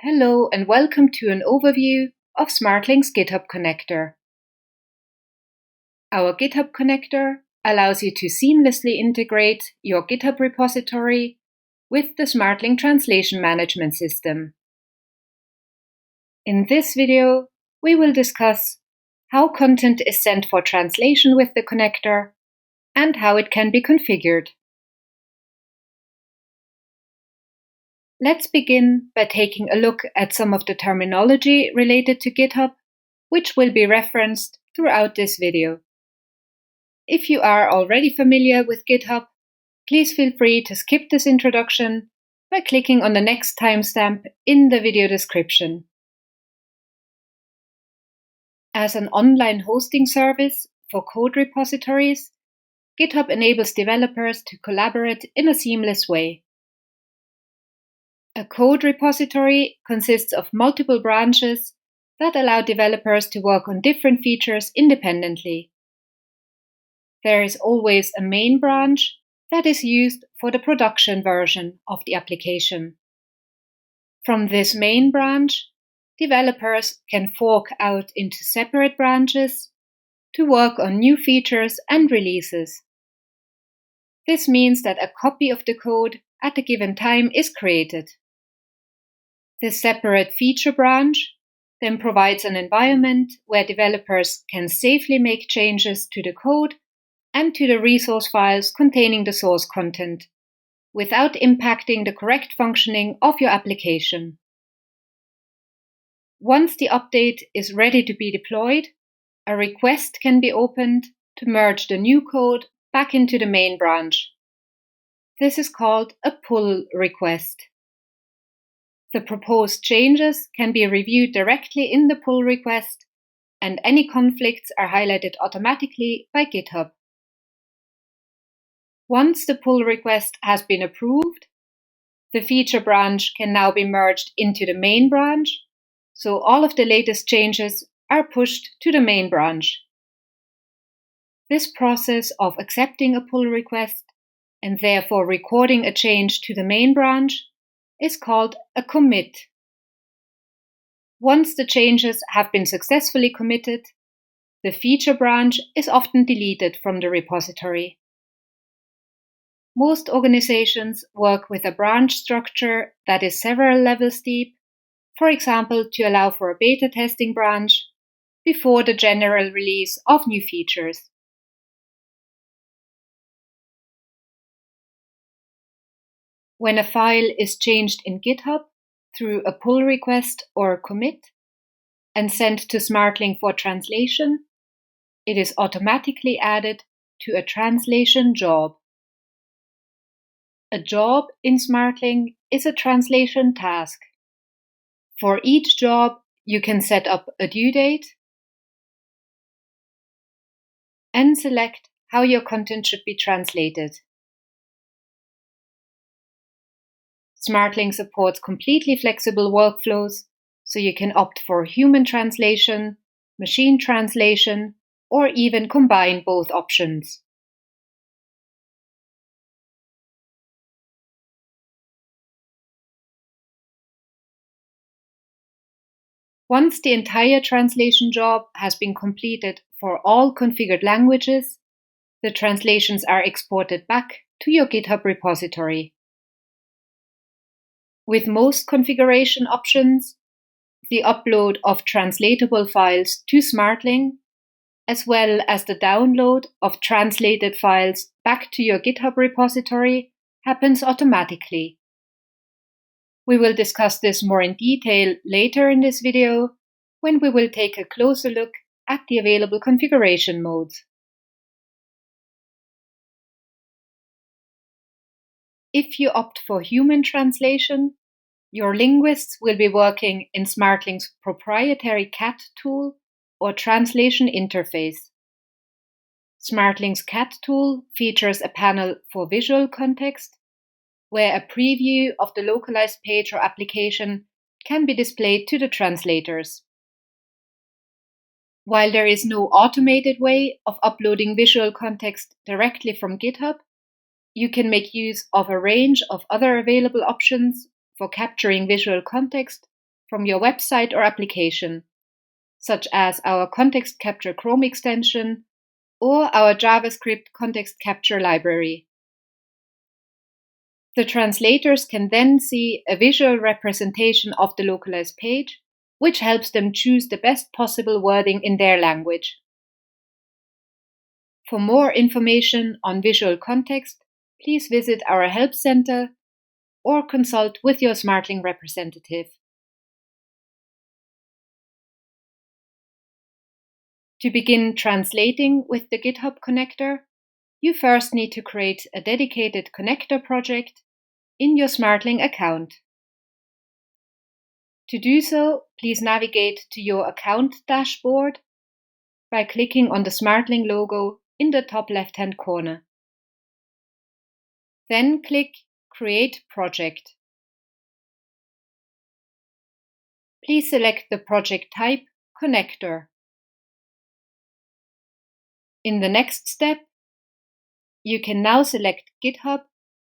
Hello and welcome to an overview of Smartling's GitHub connector. Our GitHub connector allows you to seamlessly integrate your GitHub repository with the Smartling translation management system. In this video, we will discuss how content is sent for translation with the connector and how it can be configured. Let's begin by taking a look at some of the terminology related to GitHub, which will be referenced throughout this video. If you are already familiar with GitHub, please feel free to skip this introduction by clicking on the next timestamp in the video description. As an online hosting service for code repositories, GitHub enables developers to collaborate in a seamless way. A code repository consists of multiple branches that allow developers to work on different features independently. There is always a main branch that is used for the production version of the application. From this main branch, developers can fork out into separate branches to work on new features and releases. This means that a copy of the code at a given time is created. This separate feature branch then provides an environment where developers can safely make changes to the code and to the resource files containing the source content, without impacting the correct functioning of your application. Once the update is ready to be deployed, a request can be opened to merge the new code back into the main branch. This is called a pull request. The proposed changes can be reviewed directly in the pull request, and any conflicts are highlighted automatically by GitHub. Once the pull request has been approved, the feature branch can now be merged into the main branch, so all of the latest changes are pushed to the main branch. This process of accepting a pull request and therefore recording a change to the main branch is called a commit. Once the changes have been successfully committed, the feature branch is often deleted from the repository. Most organizations work with a branch structure that is several levels deep, for example, to allow for a beta testing branch before the general release of new features. When a file is changed in GitHub through a pull request or a commit and sent to Smartling for translation, it is automatically added to a translation job. A job in Smartling is a translation task. For each job, you can set up a due date and select how your content should be translated. Smartling supports completely flexible workflows, so you can opt for human translation, machine translation, or even combine both options. Once the entire translation job has been completed for all configured languages, the translations are exported back to your GitHub repository. With most configuration options, the upload of translatable files to Smartling, as well as the download of translated files back to your GitHub repository, happens automatically. We will discuss this more in detail later in this video, when we will take a closer look at the available configuration modes. If you opt for human translation, your linguists will be working in Smartling's proprietary CAT tool or translation interface. Smartling's CAT tool features a panel for visual context, where a preview of the localized page or application can be displayed to the translators. While there is no automated way of uploading visual context directly from GitHub, you can make use of a range of other available options for capturing visual context from your website or application, such as our Context Capture Chrome extension or our JavaScript Context Capture library. The translators can then see a visual representation of the localized page, which helps them choose the best possible wording in their language. For more information on visual context, please visit our Help Center or consult with your Smartling representative. To begin translating with the GitHub connector, you first need to create a dedicated connector project in your Smartling account. To do so, please navigate to your account dashboard by clicking on the Smartling logo in the top left-hand corner. Then click Create Project. Please select the project type Connector. In the next step, you can now select GitHub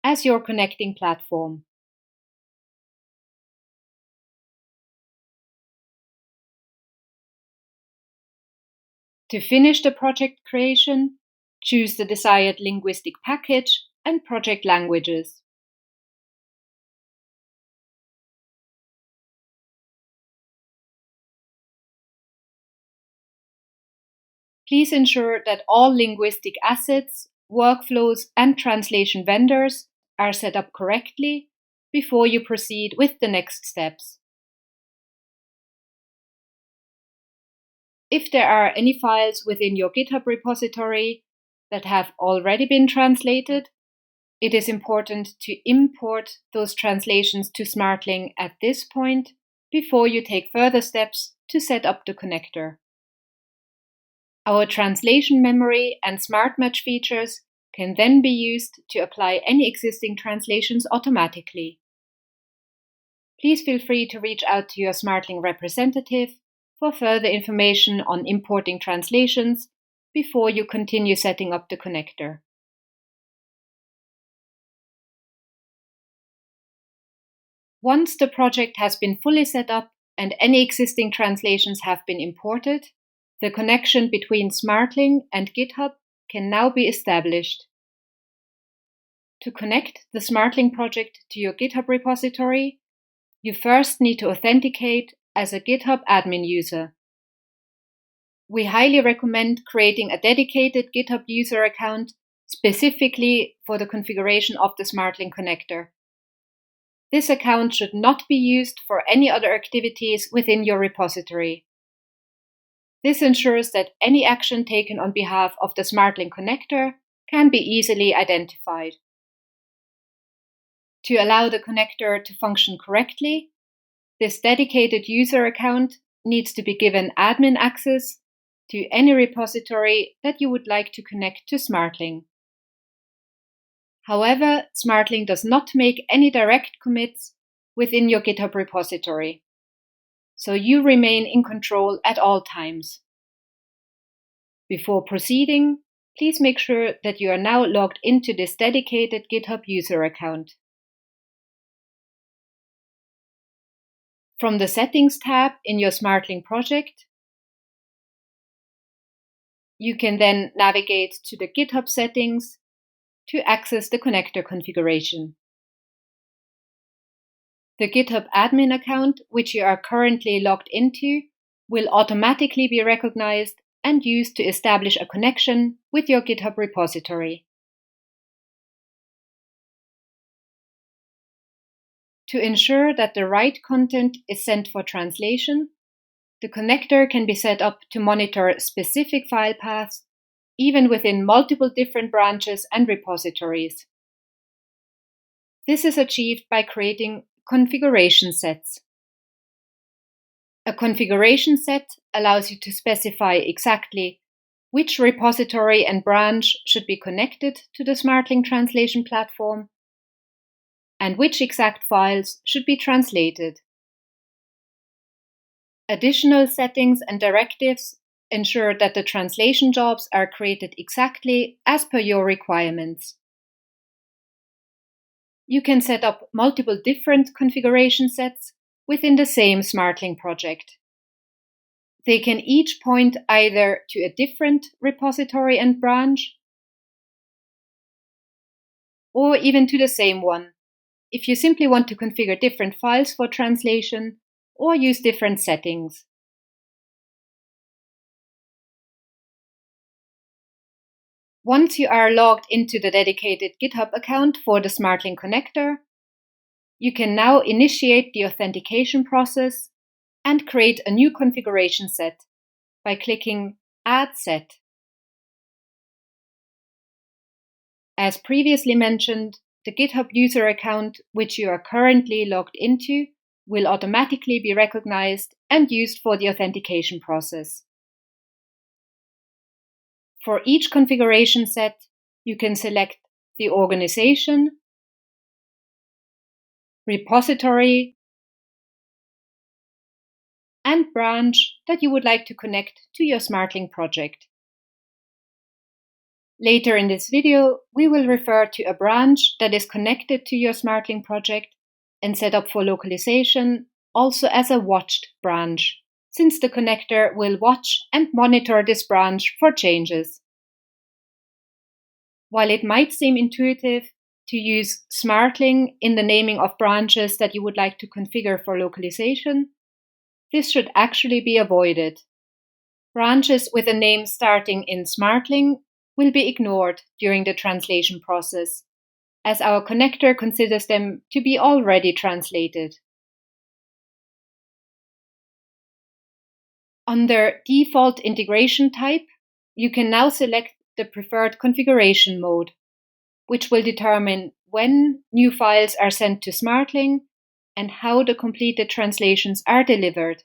as your connecting platform. To finish the project creation, choose the desired linguistic package and project languages. Please ensure that all linguistic assets, workflows, and translation vendors are set up correctly before you proceed with the next steps. If there are any files within your GitHub repository that have already been translated, it is important to import those translations to Smartling at this point before you take further steps to set up the connector. Our translation memory and Smart Match features can then be used to apply any existing translations automatically. Please feel free to reach out to your Smartling representative for further information on importing translations before you continue setting up the connector. Once the project has been fully set up and any existing translations have been imported, the connection between Smartling and GitHub can now be established. To connect the Smartling project to your GitHub repository, you first need to authenticate as a GitHub admin user. We highly recommend creating a dedicated GitHub user account specifically for the configuration of the Smartling connector. This account should not be used for any other activities within your repository. This ensures that any action taken on behalf of the Smartling connector can be easily identified. To allow the connector to function correctly, this dedicated user account needs to be given admin access to any repository that you would like to connect to Smartling. However, Smartling does not make any direct commits within your GitHub repository, so you remain in control at all times. Before proceeding, please make sure that you are now logged into this dedicated GitHub user account. From the Settings tab in your Smartling project, you can then navigate to the GitHub settings to access the connector configuration. The GitHub admin account, which you are currently logged into, will automatically be recognized and used to establish a connection with your GitHub repository. To ensure that the right content is sent for translation, the connector can be set up to monitor specific file paths, even within multiple different branches and repositories. This is achieved by creating configuration sets. A configuration set allows you to specify exactly which repository and branch should be connected to the Smartling translation platform and which exact files should be translated. Additional settings and directives ensure that the translation jobs are created exactly as per your requirements. You can set up multiple different configuration sets within the same Smartling project. They can each point either to a different repository and branch, or even to the same one, if you simply want to configure different files for translation or use different settings. Once you are logged into the dedicated GitHub account for the Smartling connector, you can now initiate the authentication process and create a new configuration set by clicking Add Set. As previously mentioned, the GitHub user account which you are currently logged into will automatically be recognized and used for the authentication process. For each configuration set, you can select the organization, repository, and branch that you would like to connect to your Smartling project. Later in this video, we will refer to a branch that is connected to your Smartling project and set up for localization also as a watched branch, since the connector will watch and monitor this branch for changes. While it might seem intuitive to use Smartling in the naming of branches that you would like to configure for localization, this should actually be avoided. Branches with a name starting in Smartling will be ignored during the translation process, as our connector considers them to be already translated. Under Default Integration Type, you can now select the preferred configuration mode, which will determine when new files are sent to Smartling and how the completed translations are delivered.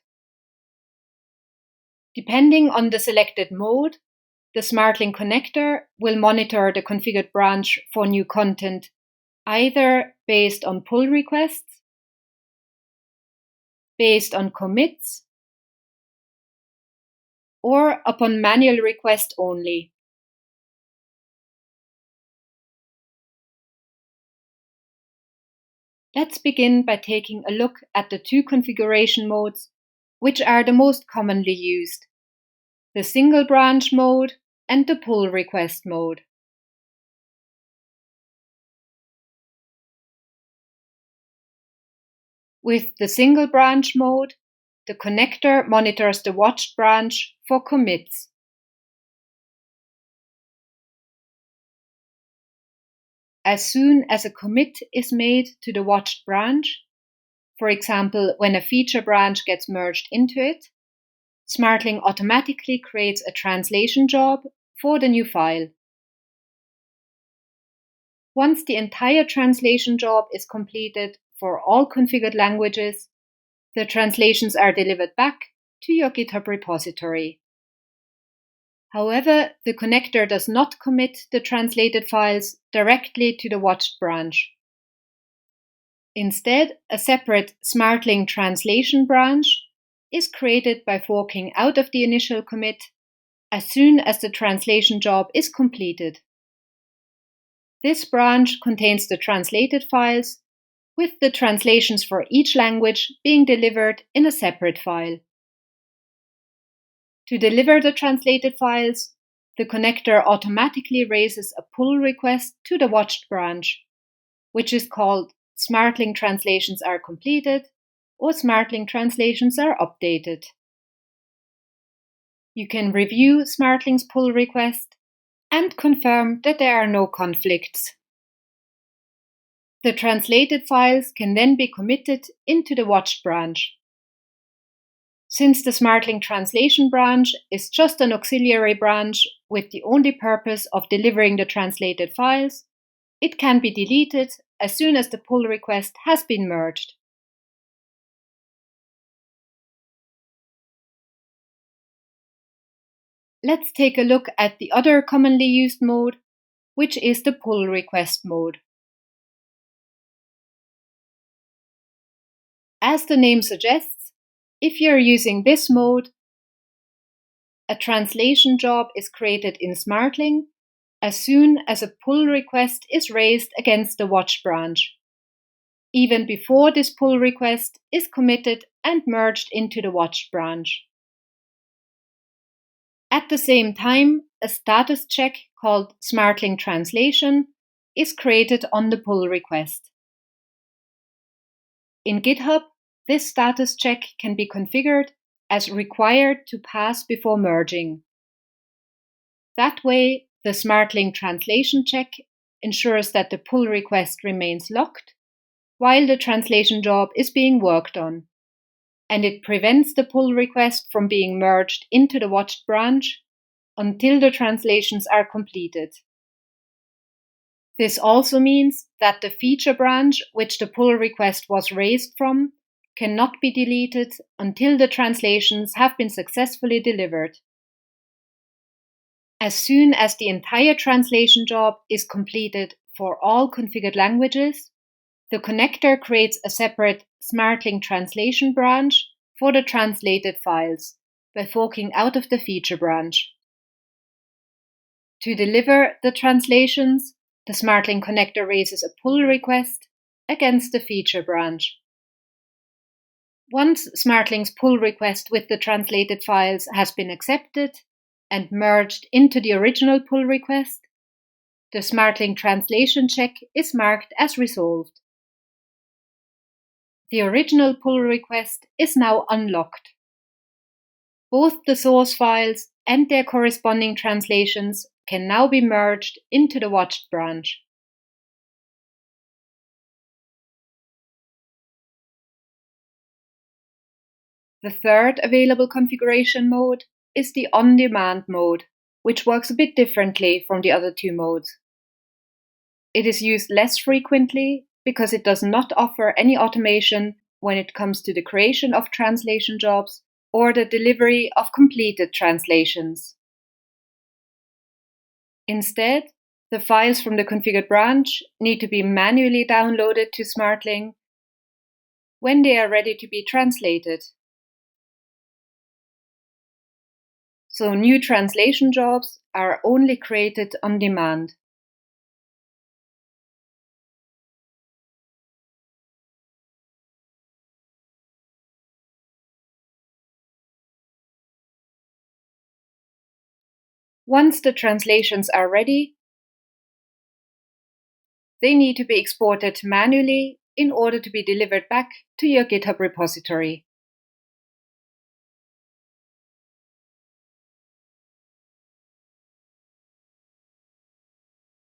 Depending on the selected mode, the Smartling connector will monitor the configured branch for new content, either based on pull requests, based on commits, or upon manual request only. Let's begin by taking a look at the two configuration modes, which are the most commonly used: the single branch mode and the pull request mode. With the single branch mode, the connector monitors the watched branch for commits. As soon as a commit is made to the watched branch, for example, when a feature branch gets merged into it, Smartling automatically creates a translation job for the new file. Once the entire translation job is completed for all configured languages, the translations are delivered back to your GitHub repository. However, the connector does not commit the translated files directly to the watched branch. Instead, a separate Smartling translation branch is created by forking out of the initial commit as soon as the translation job is completed. This branch contains the translated files, with the translations for each language being delivered in a separate file. To deliver the translated files, the connector automatically raises a pull request to the watched branch, which is called Smartling translations are completed or Smartling translations are updated. You can review Smartling's pull request and confirm that there are no conflicts. The translated files can then be committed into the watched branch. Since the Smartling translation branch is just an auxiliary branch with the only purpose of delivering the translated files, it can be deleted as soon as the pull request has been merged. Let's take a look at the other commonly used mode, which is the pull request mode. As the name suggests, if you're using this mode, a translation job is created in Smartling as soon as a pull request is raised against the watched branch. even before this pull request is committed and merged into the watched branch. At the same time, a status check called Smartling Translation is created on the pull request. In GitHub, this status check can be configured as required to pass before merging. That way, the Smartling Translation check ensures that the pull request remains locked while the translation job is being worked on, and it prevents the pull request from being merged into the watched branch until the translations are completed. This also means that the feature branch which the pull request was raised from cannot be deleted until the translations have been successfully delivered. As soon as the entire translation job is completed for all configured languages, the connector creates a separate Smartling translation branch for the translated files by forking out of the feature branch. To deliver the translations, the Smartling connector raises a pull request against the feature branch. Once Smartling's pull request with the translated files has been accepted and merged into the original pull request, the Smartling translation check is marked as resolved. The original pull request is now unlocked. Both the source files and their corresponding translations can now be merged into the watched branch. The third available configuration mode is the on-demand mode, which works a bit differently from the other two modes. It is used less frequently because it does not offer any automation when it comes to the creation of translation jobs or the delivery of completed translations. Instead, the files from the configured branch need to be manually downloaded to Smartling when they are ready to be translated. So new translation jobs are only created on demand. Once the translations are ready, they need to be exported manually in order to be delivered back to your GitHub repository.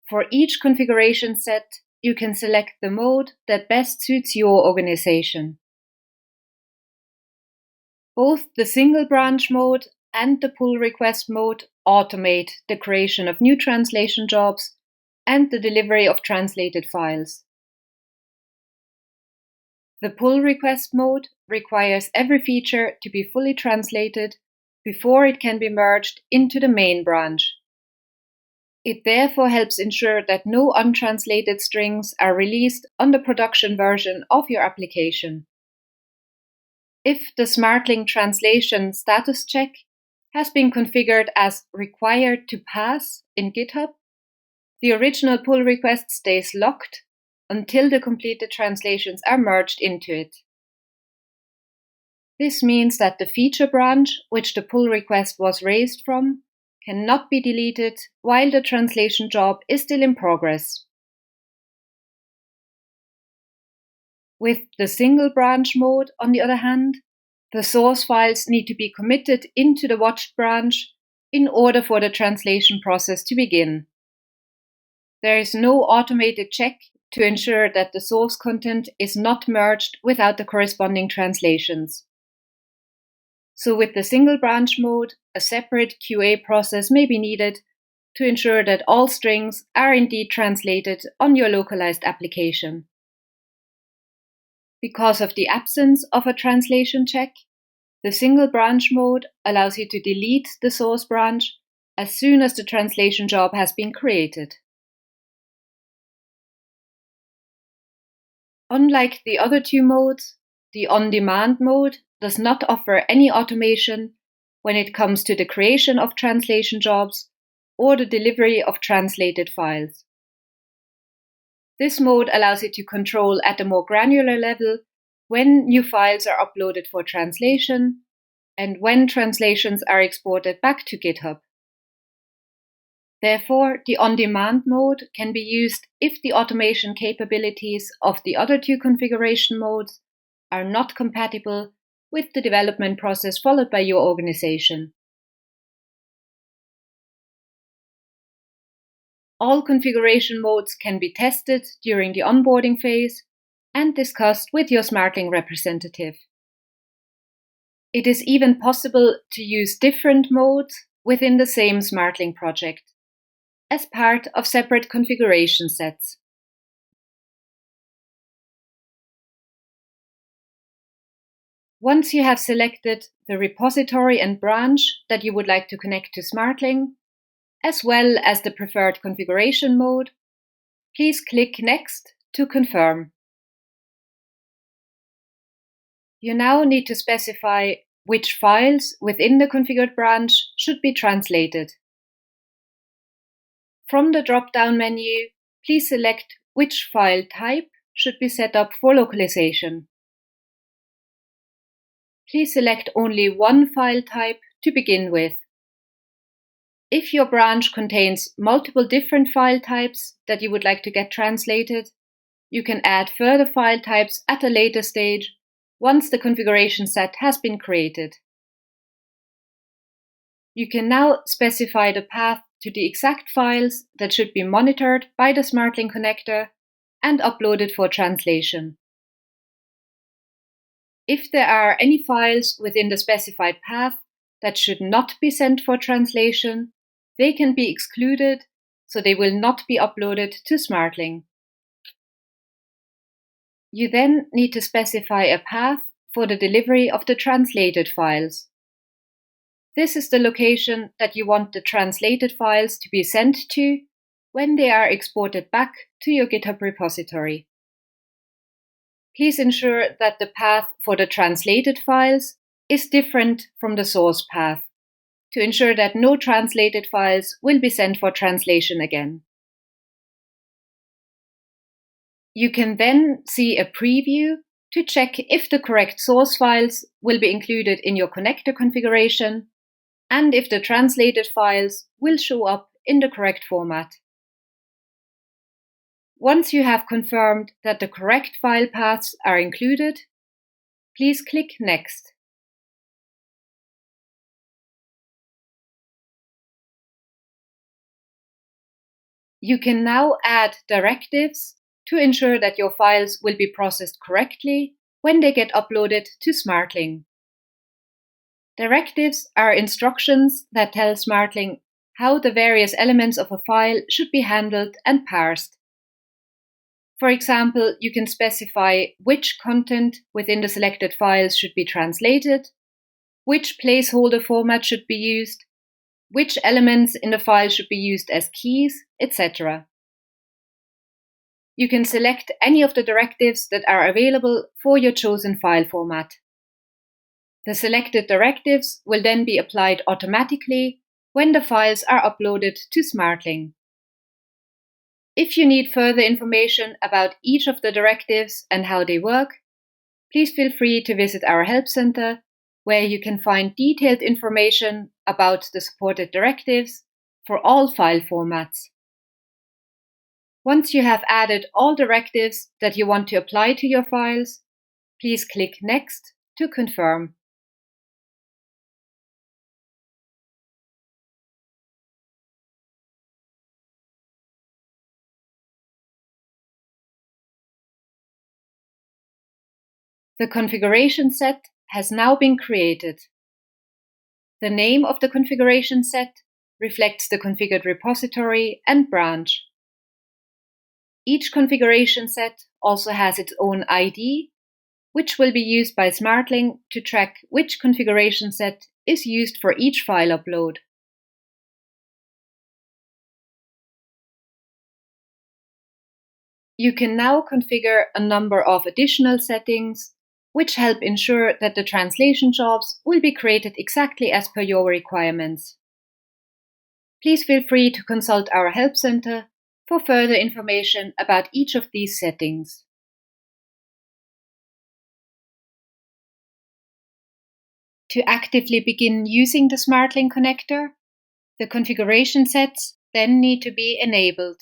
For each configuration set, you can select the mode that best suits your organization. Both the single branch mode and the pull request mode automate the creation of new translation jobs and the delivery of translated files. The pull request mode requires every feature to be fully translated before it can be merged into the main branch. It therefore helps ensure that no untranslated strings are released on the production version of your application. If the Smartling translation status check has been configured as required to pass in GitHub, the original pull request stays locked until the completed translations are merged into it. This means that the feature branch, which the pull request was raised from, cannot be deleted while the translation job is still in progress. With the single branch mode, on the other hand, the source files need to be committed into the watched branch in order for the translation process to begin. There is no automated check to ensure that the source content is not merged without the corresponding translations. So with the single branch mode, a separate QA process may be needed to ensure that all strings are indeed translated on your localized application. Because of the absence of a translation check, the single branch mode allows you to delete the source branch as soon as the translation job has been created. Unlike the other two modes, the on-demand mode does not offer any automation when it comes to the creation of translation jobs or the delivery of translated files. This mode allows you to control at a more granular level when new files are uploaded for translation and when translations are exported back to GitHub. Therefore, the on-demand mode can be used if the automation capabilities of the other two configuration modes are not compatible with the development process followed by your organization. All configuration modes can be tested during the onboarding phase and discussed with your Smartling representative. It is even possible to use different modes within the same Smartling project as part of separate configuration sets. Once you have selected the repository and branch that you would like to connect to Smartling, as well as the preferred configuration mode, please click Next to confirm. You now need to specify which files within the configured branch should be translated. From the drop-down menu, please select which file type should be set up for localization. Please select only one file type to begin with. If your branch contains multiple different file types that you would like to get translated, you can add further file types at a later stage once the configuration set has been created. You can now specify the path to the exact files that should be monitored by the Smartling connector and uploaded for translation. If there are any files within the specified path that should not be sent for translation, they can be excluded, so they will not be uploaded to Smartling. You then need to specify a path for the delivery of the translated files. This is the location that you want the translated files to be sent to when they are exported back to your GitHub repository. Please ensure that the path for the translated files is different from the source path, to ensure that no translated files will be sent for translation again. You can then see a preview to check if the correct source files will be included in your connector configuration and if the translated files will show up in the correct format. Once you have confirmed that the correct file paths are included, please click Next. You can now add directives to ensure that your files will be processed correctly when they get uploaded to Smartling. Directives are instructions that tell Smartling how the various elements of a file should be handled and parsed. For example, you can specify which content within the selected files should be translated, which placeholder format should be used, which elements in the file should be used as keys, etc. You can select any of the directives that are available for your chosen file format. The selected directives will then be applied automatically when the files are uploaded to Smartling. If you need further information about each of the directives and how they work, please feel free to visit our Help Center, where you can find detailed information about the supported directives for all file formats. Once you have added all directives that you want to apply to your files, please click Next to confirm. The configuration set has now been created. The name of the configuration set reflects the configured repository and branch. Each configuration set also has its own ID, which will be used by Smartling to track which configuration set is used for each file upload. You can now configure a number of additional settings which help ensure that the translation jobs will be created exactly as per your requirements. Please feel free to consult our Help Center for further information about each of these settings. To actively begin using the Smartling connector, the configuration sets then need to be enabled.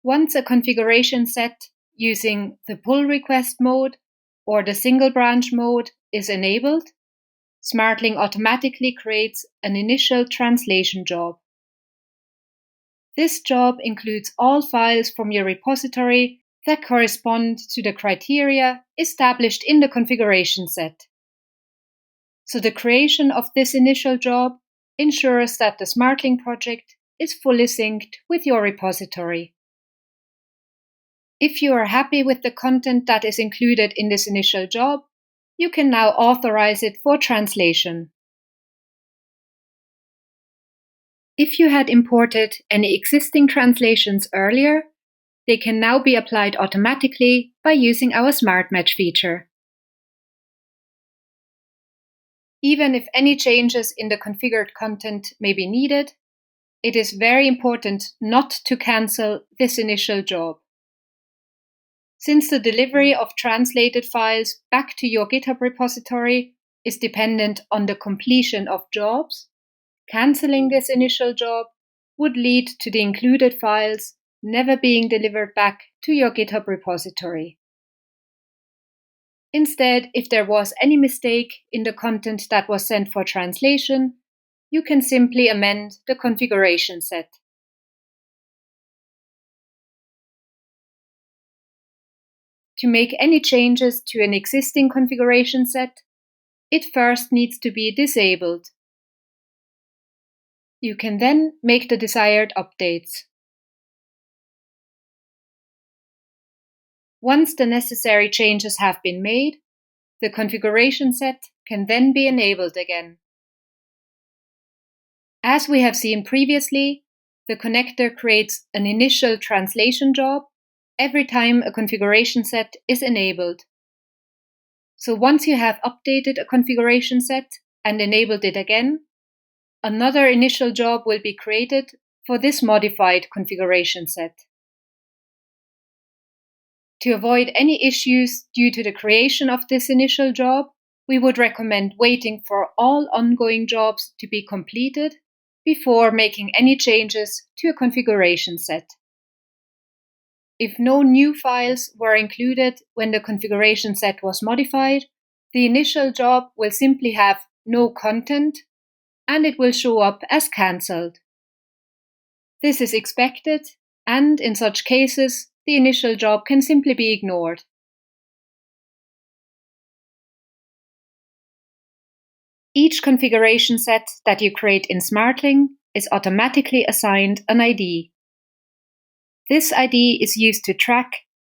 Once a configuration set using the pull request mode or the single branch mode is enabled, Smartling automatically creates an initial translation job. This job includes all files from your repository that correspond to the criteria established in the configuration set. So the creation of this initial job ensures that the Smartling project is fully synced with your repository. If you are happy with the content that is included in this initial job, you can now authorize it for translation. If you had imported any existing translations earlier, they can now be applied automatically by using our Smart Match feature. Even if any changes in the configured content may be needed, it is very important not to cancel this initial job. Since the delivery of translated files back to your GitHub repository is dependent on the completion of jobs, canceling this initial job would lead to the included files never being delivered back to your GitHub repository. Instead, if there was any mistake in the content that was sent for translation, you can simply amend the configuration set. To make any changes to an existing configuration set, it first needs to be disabled. You can then make the desired updates. Once the necessary changes have been made, the configuration set can then be enabled again. As we have seen previously, the connector creates an initial translation job every time a configuration set is enabled. So once you have updated a configuration set and enabled it again, another initial job will be created for this modified configuration set. To avoid any issues due to the creation of this initial job, we would recommend waiting for all ongoing jobs to be completed before making any changes to a configuration set. If no new files were included when the configuration set was modified, the initial job will simply have no content and it will show up as cancelled. This is expected, and in such cases, the initial job can simply be ignored. Each configuration set that you create in Smartling is automatically assigned an ID. This ID is used to track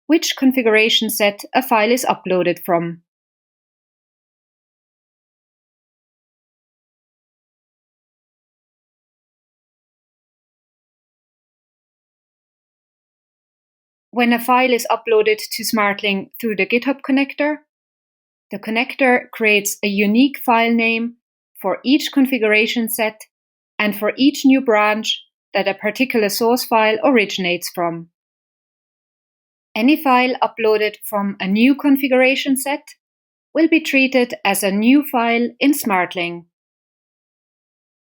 which configuration set a file is uploaded from. When a file is uploaded to Smartling through the GitHub connector, the connector creates a unique file name for each configuration set and for each new branch that a particular source file originates from. Any file uploaded from a new configuration set will be treated as a new file in Smartling.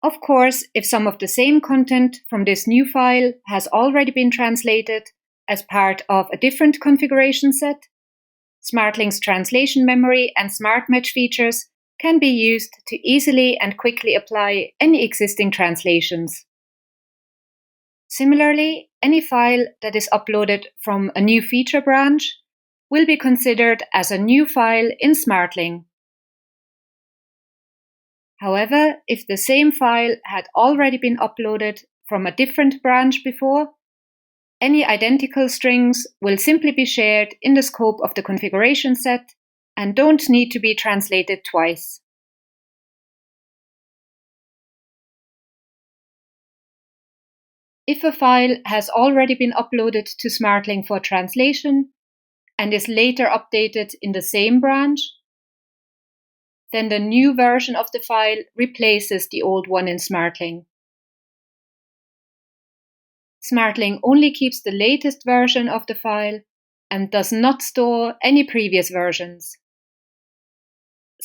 Of course, if some of the same content from this new file has already been translated as part of a different configuration set, Smartling's translation memory and Smart Match features can be used to easily and quickly apply any existing translations. Similarly, any file that is uploaded from a new feature branch will be considered as a new file in Smartling. However, if the same file had already been uploaded from a different branch before, any identical strings will simply be shared in the scope of the configuration set and don't need to be translated twice. If a file has already been uploaded to Smartling for translation, and is later updated in the same branch, then the new version of the file replaces the old one in Smartling. Smartling only keeps the latest version of the file and does not store any previous versions.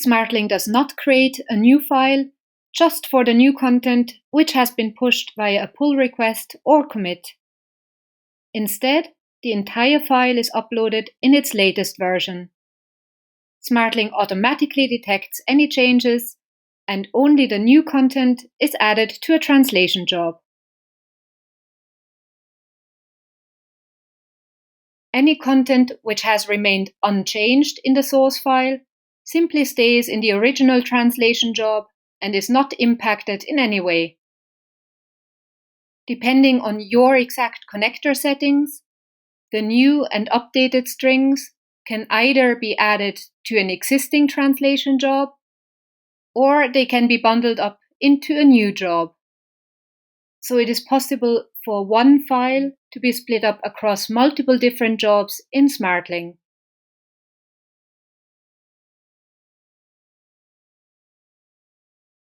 Smartling does not create a new file just for the new content which has been pushed via a pull request or commit. Instead, the entire file is uploaded in its latest version. Smartling automatically detects any changes, and only the new content is added to a translation job. Any content which has remained unchanged in the source file simply stays in the original translation job and is not impacted in any way. Depending on your exact connector settings, the new and updated strings can either be added to an existing translation job, or they can be bundled up into a new job. So it is possible for one file to be split up across multiple different jobs in Smartling.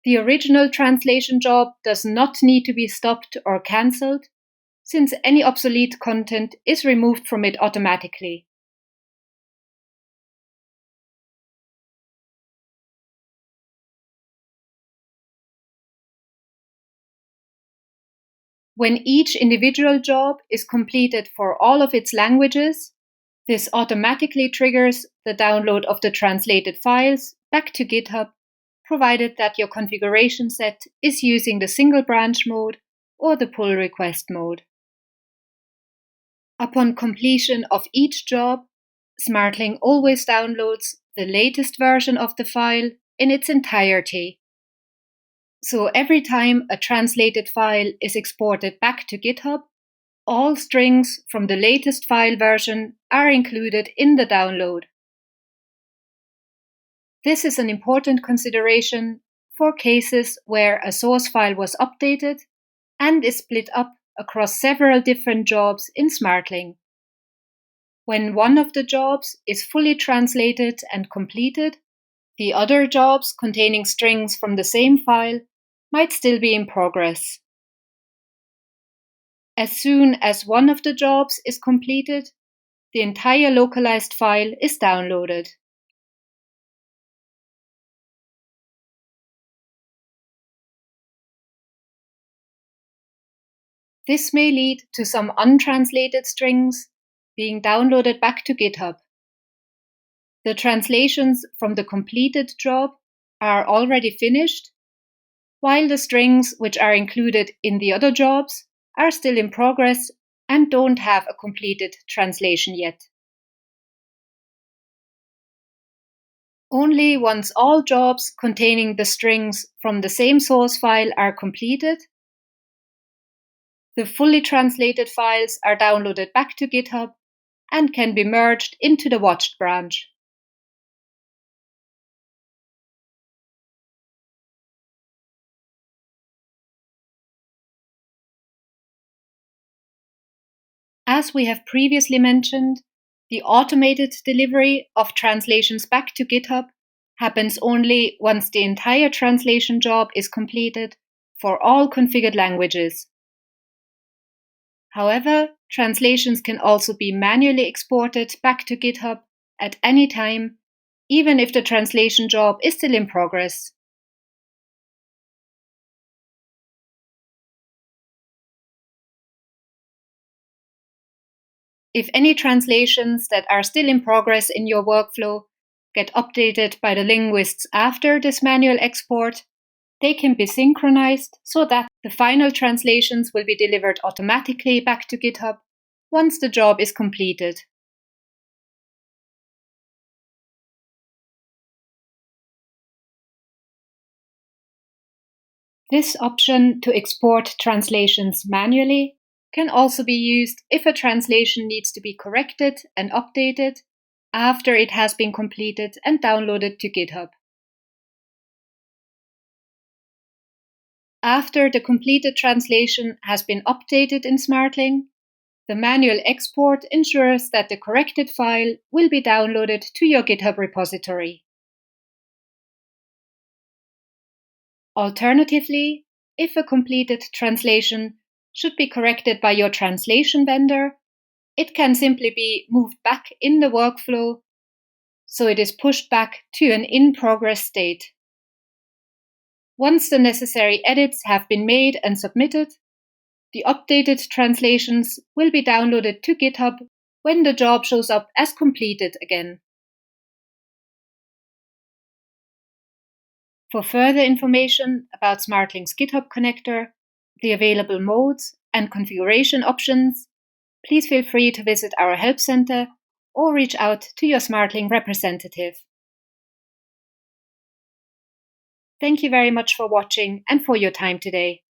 The original translation job does not need to be stopped or cancelled, since any obsolete content is removed from it automatically. When each individual job is completed for all of its languages, this automatically triggers the download of the translated files back to GitHub, provided that your configuration set is using the single branch mode or the pull request mode. Upon completion of each job, Smartling always downloads the latest version of the file in its entirety. So every time a translated file is exported back to GitHub, all strings from the latest file version are included in the download. This is an important consideration for cases where a source file was updated and is split up across several different jobs in Smartling. When one of the jobs is fully translated and completed, the other jobs containing strings from the same file might still be in progress. As soon as one of the jobs is completed, the entire localized file is downloaded. This may lead to some untranslated strings being downloaded back to GitHub. The translations from the completed job are already finished, while the strings which are included in the other jobs are still in progress and don't have a completed translation yet. Only once all jobs containing the strings from the same source file are completed, the fully translated files are downloaded back to GitHub and can be merged into the watched branch. As we have previously mentioned, the automated delivery of translations back to GitHub happens only once the entire translation job is completed for all configured languages. However, translations can also be manually exported back to GitHub at any time, even if the translation job is still in progress. If any translations that are still in progress in your workflow get updated by the linguists after this manual export, they can be synchronized so that the final translations will be delivered automatically back to GitHub once the job is completed. This option to export translations manually can also be used if a translation needs to be corrected and updated after it has been completed and downloaded to GitHub. After the completed translation has been updated in Smartling, The manual export ensures that the corrected file will be downloaded to your GitHub repository. Alternatively, if a completed translation should be corrected by your translation vendor, it can simply be moved back in the workflow, so it is pushed back to an in-progress state. Once the necessary edits have been made and submitted, the updated translations will be downloaded to GitHub when the job shows up as completed again. For further information about Smartling's GitHub connector, the available modes, and configuration options, please feel free to visit our Help Center or reach out to your Smartling representative. Thank you very much for watching and for your time today.